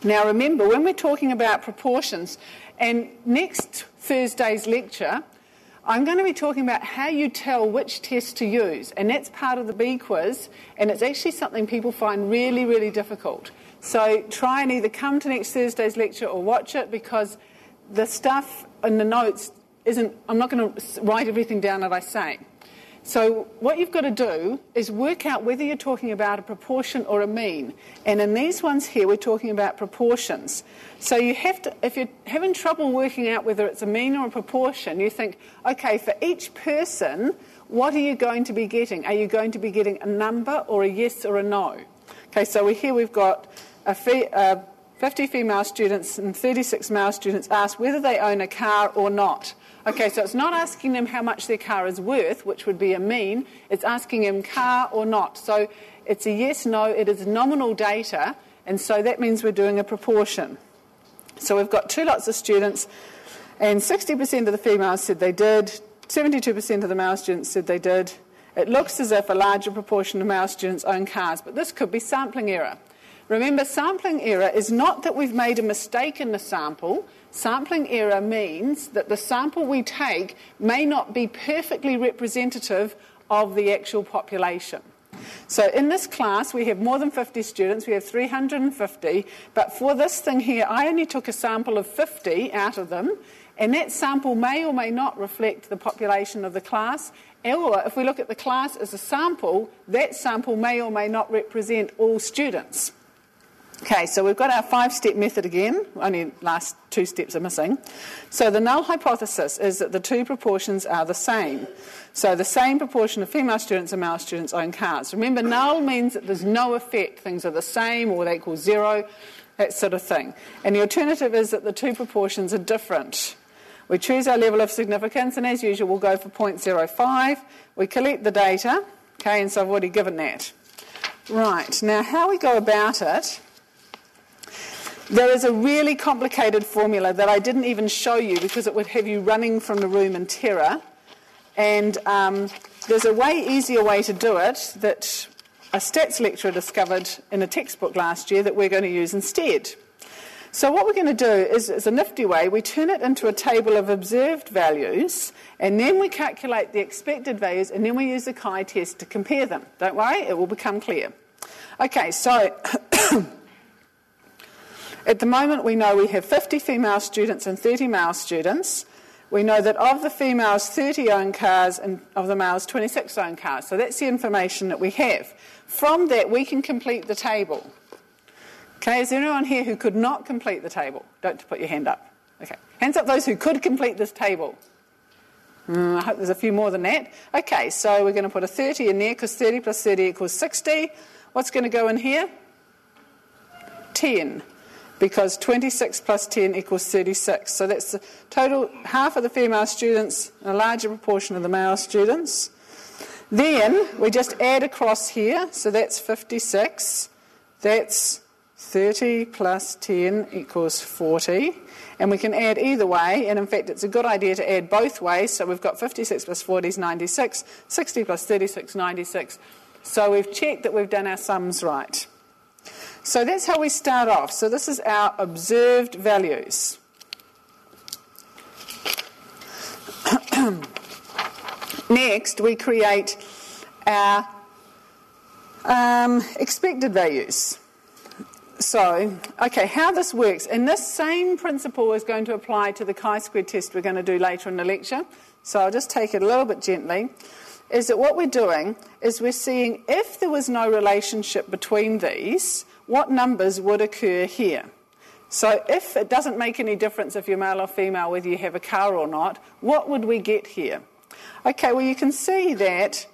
Now remember, when we're talking about proportions, and next Thursday's lecture, I'm going to be talking about how you tell which test to use, and that's part of the B quiz, and it's actually something people find really, really difficult. So try and either come to next Thursday's lecture or watch it, because the stuff in the notes I'm not going to write everything down that I say. So what you've got to do is work out whether you're talking about a proportion or a mean. And in these ones here, we're talking about proportions. So you have to, if you're having trouble working out whether it's a mean or a proportion, you think, okay, for each person, what are you going to be getting? Are you going to be getting a number or a yes or a no? Okay, so here we've got 50 female students and 36 male students asked whether they own a car or not. Okay, so it's not asking them how much their car is worth, which would be a mean. It's asking them car or not. So it's a yes, no. It is nominal data, and so that means we're doing a proportion. So we've got two lots of students, and 60% of the females said they did, 72% of the male students said they did. It looks as if a larger proportion of male students own cars, but this could be sampling error. Remember, sampling error is not that we've made a mistake in the sample. Sampling error means that the sample we take may not be perfectly representative of the actual population. So in this class, we have more than 50 students. We have 350. But for this thing here, I only took a sample of 50 out of them. And that sample may or may not reflect the population of the class. Or if we look at the class as a sample, that sample may or may not represent all students. Okay, so we've got our 5-step method again. Only last 2 steps are missing. So the null hypothesis is that the two proportions are the same. So the same proportion of female students and male students own cars. Remember, null means that there's no effect. Things are the same or they equal 0, that sort of thing. And the alternative is that the two proportions are different. We choose our level of significance, and as usual, we'll go for 0.05. We collect the data, okay, and so I've already given that. Right, now how we go about it, there is a really complicated formula that I didn't even show you because it would have you running from the room in terror. And there's a way easier way to do it that a stats lecturer discovered in a textbook last year that we're going to use instead. So what we're going to do is, it's a nifty way, we turn it into a table of observed values, and then we calculate the expected values, and then we use the chi-test to compare them. Don't worry, it will become clear. Okay, so at the moment we know we have 50 female students and 30 male students. We know that of the females, 30 own cars, and of the males, 26 own cars. So that's the information that we have. From that, we can complete the table. Okay, is there anyone here who could not complete the table? Don't put your hand up. Okay, hands up those who could complete this table. I hope there's a few more than that. Okay, so we're going to put a 30 in there because 30 plus 30 equals 60. What's going to go in here? 10. Because 26 plus 10 equals 36. So that's the total, half of the female students and a larger proportion of the male students. Then we just add across here, so that's 56. That's 30 plus 10 equals 40. And we can add either way, and in fact it's a good idea to add both ways. So we've got 56 plus 40 is 96, 60 plus 36, 96. So we've checked that we've done our sums right. So that's how we start off. So this is our observed values. Next, we create our expected values. So, okay, how this works, and this same principle is going to apply to the chi-square test we're going to do later in the lecture. So I'll just take it a little bit gently. Is that what we're doing is we're seeing if there was no relationship between these, what numbers would occur here. So if it doesn't make any difference if you're male or female, whether you have a car or not, what would we get here? Okay, well you can see that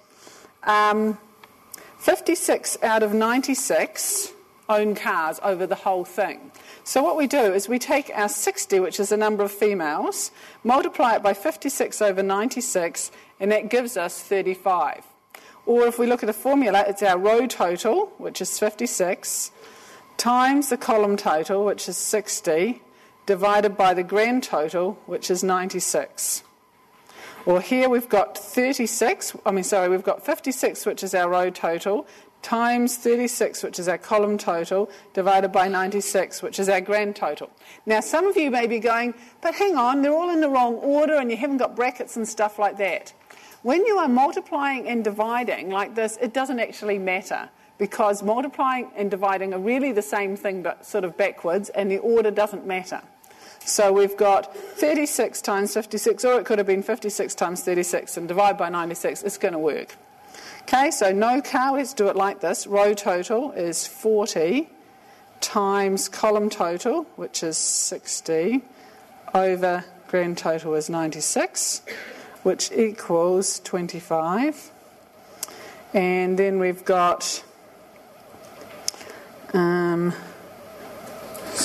56 out of 96 own cars over the whole thing. So what we do is we take our 60, which is the number of females, multiply it by 56 over 96, and that gives us 35. Or if we look at a formula, it's our row total, which is 56, times the column total, which is 60, divided by the grand total, which is 96. Or here we've got we've got 56, which is our row total, times 36, which is our column total, divided by 96, which is our grand total. Now, some of you may be going, but hang on, they're all in the wrong order and you haven't got brackets and stuff like that. When you are multiplying and dividing like this, it doesn't actually matter, because multiplying and dividing are really the same thing but sort of backwards, and the order doesn't matter. So we've got 36 times 56, or it could have been 56 times 36, and divide by 96. It's going to work. Okay, so no car, let's do it like this. Row total is 40 times column total, which is 60, over grand total is 96, which equals 25. And then we've got, so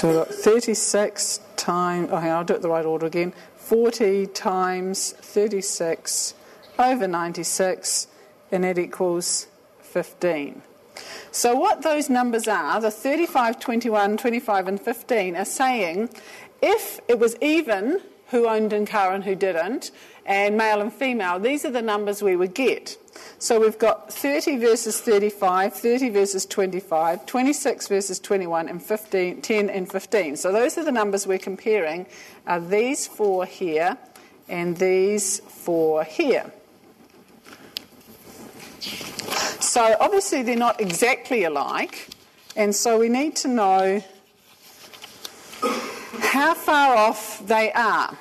we've got 36 times, I'll do it the right order again, 40 times 36 over 96, and that equals 15. So what those numbers are, the 35, 21, 25 and 15, are saying if it was even who owned a car and who didn't, and male and female, these are the numbers we would get. So we've got 30 versus 35, 30 versus 25, 26 versus 21, and 15, 10 and 15. So those are the numbers we're comparing, are these four here and these four here. So obviously they're not exactly alike, and so we need to know how far off they are.